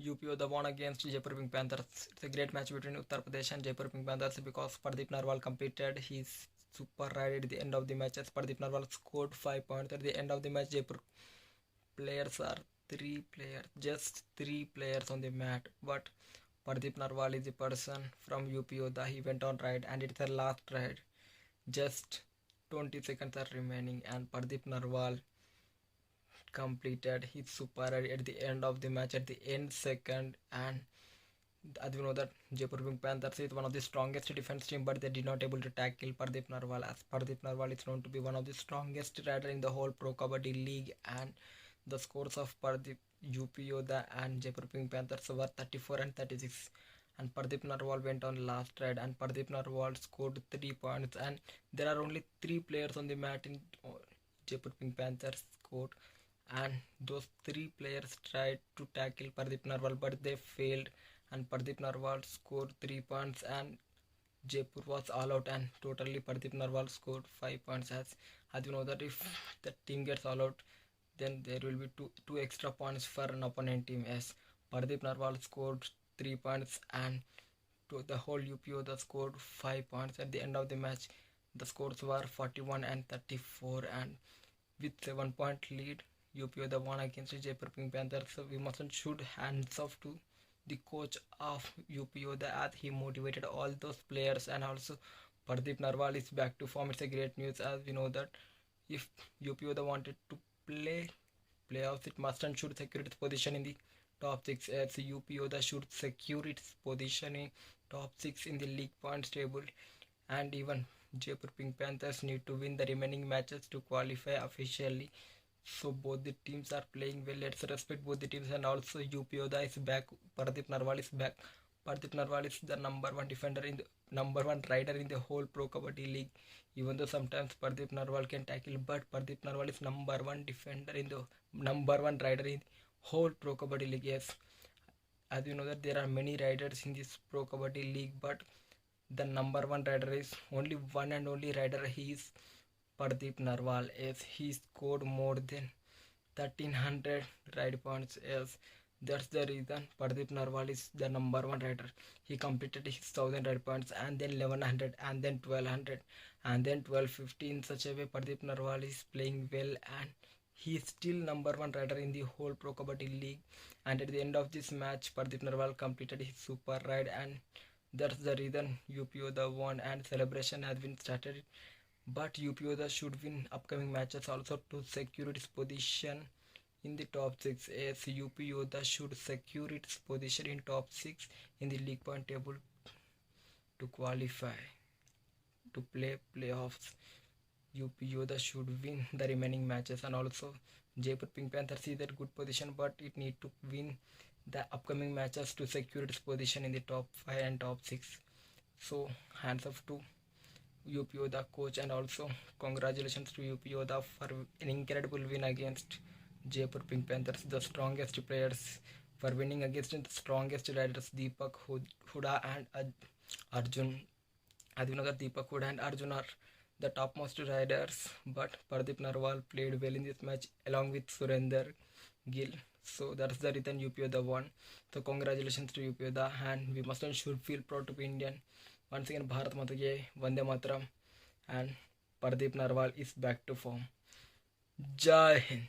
UP YODHA won against Jaipur Pink Panthers. It's a great match between Uttar Pradesh and Jaipur Pink Panthers because Pardeep Narwal completed his super ride at the end of the match. As Pardeep Narwal scored 5 points at the end of the match. Jaipur players are just three players on the mat, but Pardeep Narwal is the person from UP YODHA. He went on ride and it's the last ride. Just 20 seconds are remaining and Pardeep Narwal completed his super ride at the end of the match at the end second. And as we know that Jaipur Pink Panthers is one of the strongest defense team, but they did not able to tackle Pardeep Narwal, as Pardeep Narwal is known to be one of the strongest rider in the whole Prokabaddi league. And the scores of Pardeep, UP YODHA and Jaipur Pink Panthers were 34 and 36. And Pardeep Narwal went on last ride and Pardeep Narwal scored 3 points. And there are only 3 players on the mat in Jaipur Pink Panthers court. And those 3 players tried to tackle Pardeep Narwal, but they failed. And Pardeep Narwal scored 3 points and Jaipur was all out, and totally Pardeep Narwal scored 5 points. As you know that if the team gets all out, then there will be two extra points for an opponent team, as Pardeep Narwal scored 3 points and the whole UP YODHA scored 5 points. At the end of the match, the scores were 41 and 34, and with 7-point lead, UP YODHA won against Jaipur Pink Panthers. So we mustn't shoot hands off to the coach of UP YODHA, as he motivated all those players. And also Pardeep Narwal is back to form. It's a great news, as we know that if UP YODHA wanted to play playoffs, it must and should secure its position in the top 6, as UP YODHA should secure its position in top 6 in the league points table. And even Jaipur Pink Panthers need to win the remaining matches to qualify officially. So both the teams are playing well. Let's respect both the teams. And also UP YODHA is back. Pardeep Narwal is back. Pardeep Narwal is the number 1 defender in the number 1 rider in the whole Pro Kabaddi league. Even though sometimes Pardeep Narwal can tackle, but Pardeep Narwal is number 1 defender in the number 1 rider in whole Pro Kabaddi league. Yes, as you know that there are many riders in this Pro Kabaddi league, but the number 1 rider is only one and only rider. He is Pardeep Narwal, as he scored more than 1300 ride points. As that's the reason Pardeep Narwal is the number 1 rider. He completed his 1000 ride points and then 1100 and then 1200 and then 1250. In such a way, Pardeep Narwal is playing well and he is still number 1 rider in the whole Pro Kabaddi league. And at the end of this match, Pardeep Narwal completed his super ride, and that's the reason UP YODHA won and celebration has been started. But UP YODHA should win upcoming matches also to secure its position in the top 6, as UP YODHA should secure its position in top 6 in the league point table to qualify to play playoffs. UP YODHA should win the remaining matches. And also Jaipur Pink Panthers is at good position, but it need to win the upcoming matches to secure its position in the top 5 and top 6. So hands off to UP YODHA coach, and also congratulations to UP YODHA for an incredible win against Jaipur Pink Panthers, the strongest players, for winning against the strongest riders Deepak Hooda and Arjun. As you know that Deepak Hooda and Arjun are the topmost riders, but Pardeep Narwal played well in this match along with Surinder Gill. So that's the reason UP YODHA won. So congratulations to UP YODHA, and we must and should feel proud to be Indian. Once again, Bharat Mata Ki Vande Mataram, and Pardeep Narwal is back to form. Jai Hind.